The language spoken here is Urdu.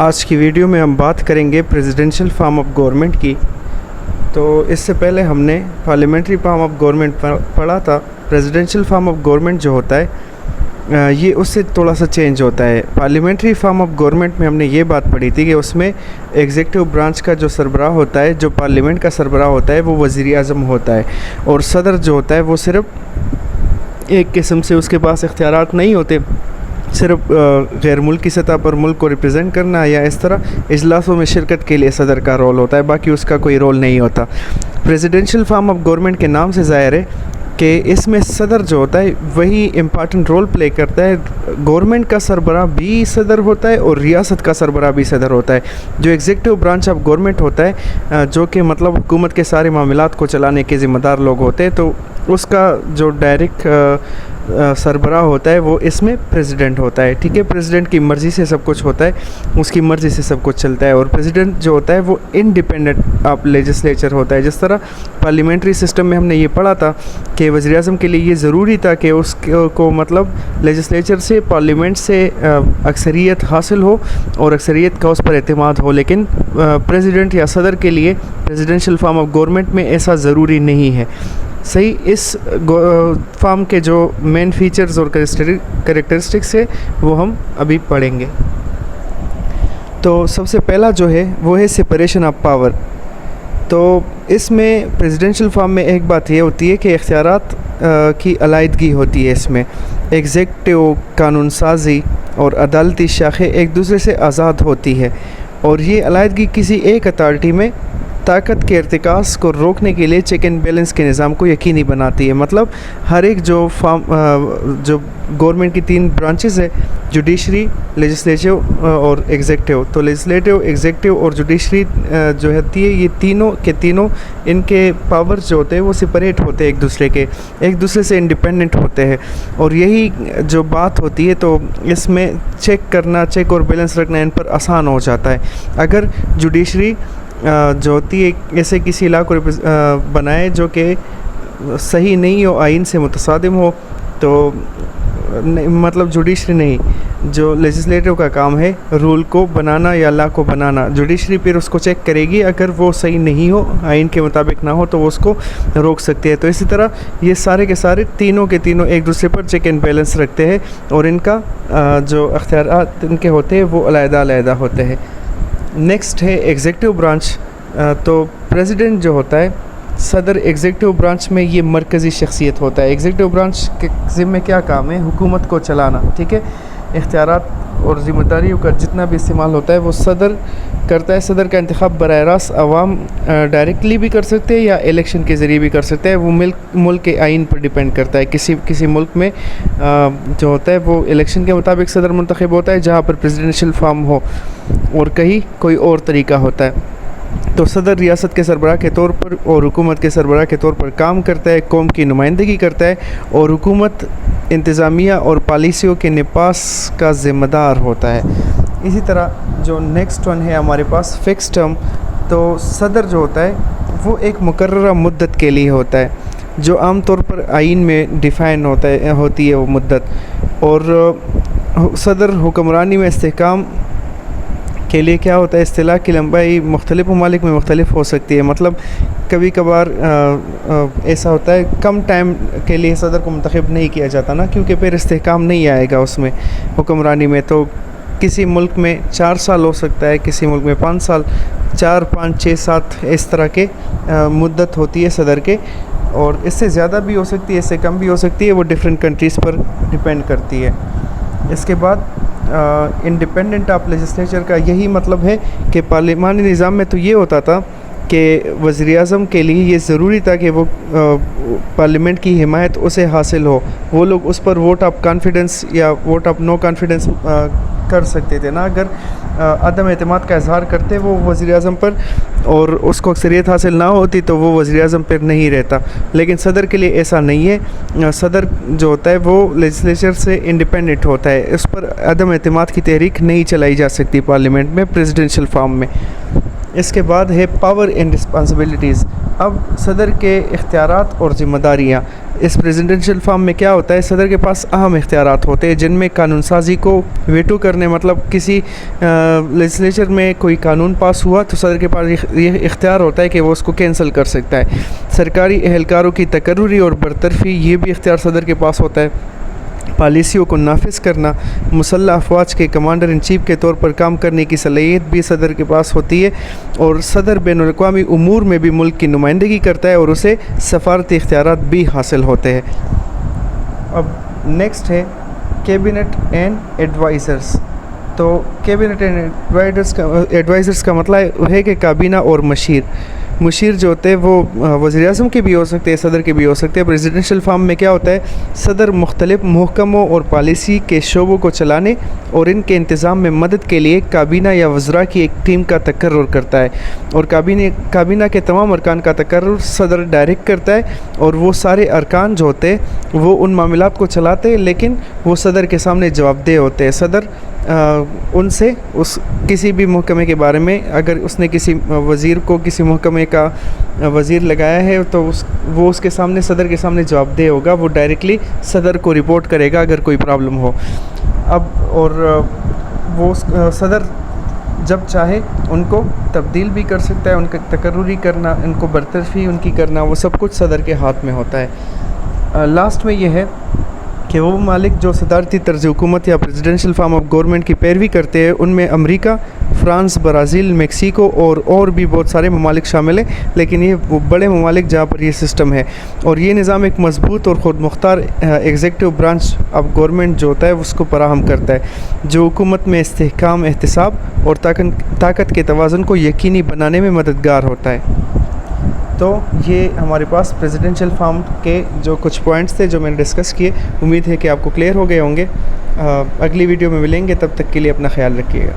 آج کی ویڈیو میں ہم بات کریں گے پریزیڈنشل فارم آف گورنمنٹ کی۔ تو اس سے پہلے ہم نے پارلیمنٹری فارم آف گورنمنٹ پڑھا تھا۔ پریزیڈنشل فارم آف گورنمنٹ جو ہوتا ہے یہ اس سے تھوڑا سا چینج ہوتا ہے۔ پارلیمنٹری فارم آف گورنمنٹ میں ہم نے یہ بات پڑھی تھی کہ اس میں ایگزیکٹو برانچ کا جو سربراہ ہوتا ہے، جو پارلیمنٹ کا سربراہ ہوتا ہے، وہ وزیر اعظم ہوتا ہے، اور صدر جو ہوتا ہے وہ صرف ایک قسم سے اس کے پاس اختیارات نہیں ہوتے، صرف غیر ملکی سطح پر ملک کو ریپرزینٹ کرنا یا اس طرح اجلاسوں میں شرکت کے لیے صدر کا رول ہوتا ہے، باقی اس کا کوئی رول نہیں ہوتا۔ پریزیڈنشل فارم آف گورنمنٹ کے نام سے ظاہر ہے کہ اس میں صدر جو ہوتا ہے وہی امپارٹنٹ رول پلے کرتا ہے۔ گورنمنٹ کا سربراہ بھی صدر ہوتا ہے اور ریاست کا سربراہ بھی صدر ہوتا ہے۔ جو ایگزیکٹو برانچ آف گورنمنٹ ہوتا ہے، جو کہ مطلب حکومت کے سارے معاملات کو چلانے کے ذمہ دار لوگ ہوتے ہیں، تو اس کا جو ڈائریکٹ سربراہ ہوتا ہے وہ اس میں پریزیڈنٹ ہوتا ہے۔ ٹھیک ہے، پریزیڈنٹ کی مرضی سے سب کچھ ہوتا ہے، اس کی مرضی سے سب کچھ چلتا ہے، اور پریزیڈنٹ جو ہوتا ہے وہ انڈیپینڈنٹ آف لیجسلیچر ہوتا ہے۔ جس طرح پارلیمنٹری سسٹم میں ہم نے یہ پڑھا تھا کہ وزیر اعظم کے لیے یہ ضروری تھا کہ اس کو مطلب لیجسلیچر سے، پارلیمنٹ سے اکثریت حاصل ہو اور اکثریت کا اس پر اعتماد ہو، لیکن پریزیڈنٹ یا صدر کے لیے پریزیڈنشل فارم آف گورنمنٹ میں ایسا ضروری نہیں ہے۔ صحیح، اس فارم کے جو مین فیچرز اور کریکٹرسٹکس ہے وہ ہم ابھی پڑھیں گے۔ تو سب سے پہلا جو ہے وہ ہے سپریشن آف پاور۔ تو اس میں پریزیڈنشل فارم میں ایک بات یہ ہوتی ہے کہ اختیارات کی علیحدگی ہوتی ہے۔ اس میں ایگزیکٹو، قانون سازی اور عدالتی شاخیں ایک دوسرے سے آزاد ہوتی ہے، اور یہ علیحدگی کسی ایک اتھارٹی میں طاقت کے ارتکاز کو روکنے کے لیے چیک اینڈ بیلنس کے نظام کو یقینی بناتی ہے۔ مطلب ہر ایک جو گورنمنٹ کی تین برانچز ہے، جوڈیشری، لیجسلیٹو اور ایگزیکٹو، تو لیجسلیٹو، ایگزیکٹو اور جوڈیشری جو ہوتی ہے، یہ تینوں کے تینوں ان کے پاورز جو ہوتے ہیں وہ سپریٹ ہوتے ہیں، ایک دوسرے سے انڈیپینڈنٹ ہوتے ہیں، اور یہی جو بات ہوتی ہے تو اس میں چیک اور بیلنس رکھنا ان پر آسان ہو جاتا ہے۔ اگر جوڈیشری جو ہوتی ہے ایسے کسی لا کو بنائے جو کہ صحیح نہیں ہو، آئین سے متصادم ہو، تو مطلب جوڈیشری نہیں، جو لیجسلیٹو کا کام ہے رول کو بنانا یا لا کو بنانا، جوڈیشری پھر اس کو چیک کرے گی، اگر وہ صحیح نہیں ہو، آئین کے مطابق نہ ہو، تو وہ اس کو روک سکتی ہے۔ تو اسی طرح یہ سارے کے سارے تینوں کے تینوں ایک دوسرے پر چیک اینڈ بیلنس رکھتے ہیں، اور ان کا جو اختیارات ان کے ہوتے ہیں وہ علیحدہ علیحدہ ہوتے ہیں۔ نیکسٹ ہے ایگزیکٹو برانچ۔ تو پریزیڈنٹ جو ہوتا ہے، صدر ایگزیکٹو برانچ میں یہ مرکزی شخصیت ہوتا ہے۔ ایگزیکٹو برانچ کے ذمہ کیا کام ہے؟ حکومت کو چلانا۔ ٹھیک ہے، اختیارات اور ذمہ داریوں کا جتنا بھی استعمال ہوتا ہے وہ صدر کرتا ہے۔ صدر کا انتخاب براہ راست عوام ڈائریکٹلی بھی کر سکتے ہیں یا الیکشن کے ذریعے بھی کر سکتے ہیں، وہ ملک کے آئین پر ڈیپینڈ کرتا ہے۔ کسی ملک میں جو ہوتا ہے وہ الیکشن کے مطابق صدر منتخب ہوتا ہے جہاں پر پریزیڈنشل فارم ہو، اور کہیں کوئی اور طریقہ ہوتا ہے۔ تو صدر ریاست کے سربراہ کے طور پر اور حکومت کے سربراہ کے طور پر کام کرتا ہے، قوم کی نمائندگی کرتا ہے، اور حکومت، انتظامیہ اور پالیسیوں کے نفاذ کا ذمہ دار ہوتا ہے۔ اسی طرح جو نیکسٹ ون ہے ہمارے پاس فکس ٹرم۔ تو صدر جو ہوتا ہے وہ ایک مقررہ مدت کے لیے ہوتا ہے، جو عام طور پر آئین میں ڈیفائن ہوتی ہے وہ مدت، اور صدر حکمرانی میں استحکام کے لیے کیا ہوتا ہے، اصطلاح کی لمبائی مختلف ممالک میں مختلف ہو سکتی ہے۔ مطلب کبھی کبھار ایسا ہوتا ہے کم ٹائم کے لیے صدر کو منتخب نہیں کیا جاتا نا، کیونکہ پھر استحکام نہیں آئے گا اس میں حکمرانی میں۔ تو کسی ملک میں 4 سال ہو سکتا ہے، کسی ملک میں 5 سال، 4، 5، 6، 7 اس طرح کے مدت ہوتی ہے صدر کے، اور اس سے زیادہ بھی ہو سکتی ہے، اس سے کم بھی ہو سکتی ہے، وہ ڈیفرنٹ کنٹریز پر ڈیپینڈ کرتی ہے۔ اس کے بعد انڈیپینڈنٹ آف لیجسلیچر کا یہی مطلب ہے کہ پارلیمانی نظام میں تو یہ ہوتا تھا کہ وزیر اعظم کے لیے یہ ضروری تھا کہ وہ پارلیمنٹ کی حمایت اسے حاصل ہو، وہ لوگ اس پر ووٹ آف کانفیڈنس یا ووٹ آف نو کانفیڈنس کر سکتے تھے نا۔ اگر عدم اعتماد کا اظہار کرتے وہ وزیر اعظم پر اور اس کو اکثریت حاصل نہ ہوتی تو وہ وزیر اعظم پر نہیں رہتا، لیکن صدر کے لیے ایسا نہیں ہے۔ صدر جو ہوتا ہے وہ لیجسلیچر سے انڈیپینڈنٹ ہوتا ہے، اس پر عدم اعتماد کی تحریک نہیں چلائی جا سکتی پارلیمنٹ میں پریزیڈنشل فارم میں۔ اس کے بعد ہے پاور اینڈ رسپانسبلٹیز. اب صدر کے اختیارات اور ذمہ داریاں. اس پریزیڈنشیل فارم میں کیا ہوتا ہے؟ صدر کے پاس اہم اختیارات ہوتے ہیں جن میں قانون سازی کو ویٹو کرنے، مطلب کسی لیجسلیچر میں کوئی قانون پاس ہوا تو صدر کے پاس یہ اختیار ہوتا ہے کہ وہ اس کو کینسل کر سکتا ہے. سرکاری اہلکاروں کی تقرری اور برطرفی، یہ بھی اختیار صدر کے پاس ہوتا ہے. پالیسیوں کو نافذ کرنا، مسلح افواج کے کمانڈر ان چیف کے طور پر کام کرنے کی صلاحیت بھی صدر کے پاس ہوتی ہے. اور صدر بین الاقوامی امور میں بھی ملک کی نمائندگی کرتا ہے اور اسے سفارتی اختیارات بھی حاصل ہوتے ہیں. اب نیکسٹ ہے کیبنٹ اینڈ ایڈوائزرز. تو کیبنٹ اینڈ ایڈوائزرز کا مطلب ہے کہ کابینہ اور مشیر جو ہوتے ہیں وہ وزیر اعظم کے بھی ہو سکتے ہیں، صدر کے بھی ہو سکتے ہیں. پریزیڈنشیل فارم میں کیا ہوتا ہے؟ صدر مختلف محکموں اور پالیسی کے شعبوں کو چلانے اور ان کے انتظام میں مدد کے لیے کابینہ یا وزراء کی ایک ٹیم کا تقرر کرتا ہے. اور کابینہ کے تمام ارکان کا تقرر صدر ڈائریکٹ کرتا ہے، اور وہ سارے ارکان جو ہوتے ہیں وہ ان معاملات کو چلاتے ہیں لیکن وہ صدر کے سامنے جواب دہ ہوتے ہیں. صدر ان سے کسی بھی محکمے کے بارے میں، اگر اس نے کسی وزیر کو کسی محکمے کا وزیر لگایا ہے تو وہ اس کے سامنے، صدر کے سامنے جواب دہ ہوگا. وہ ڈائریکٹلی صدر کو رپورٹ کرے گا اگر کوئی پرابلم ہو. اب اور وہ صدر جب چاہے ان کو تبدیل بھی کر سکتا ہے، ان کا تقرری کرنا، ان کو برطرفی ان کی کرنا، وہ سب کچھ صدر کے ہاتھ میں ہوتا ہے. لاسٹ میں یہ ہے کہ وہ ممالک جو صدارتی طرز حکومت یا پریزیڈنشیل فارم آف گورنمنٹ کی پیروی کرتے ہیں ان میں امریکہ، فرانس، برازیل، میکسیکو اور بھی بہت سارے ممالک شامل ہیں. لیکن یہ وہ بڑے ممالک جہاں پر یہ سسٹم ہے. اور یہ نظام ایک مضبوط اور خود مختار ایگزیکٹو برانچ آف گورنمنٹ جو ہوتا ہے اس کو فراہم کرتا ہے، جو حکومت میں استحکام، احتساب اور طاقت کے توازن کو یقینی بنانے میں مددگار ہوتا ہے. تو یہ ہمارے پاس پریزیڈنشیل فارم کے جو کچھ پوائنٹس تھے جو میں نے ڈسکس کیے. امید ہے کہ آپ کو کلیئر ہو گئے ہوں گے. اگلی ویڈیو میں ملیں گے، تب تک کے لیے اپنا خیال رکھیے گا.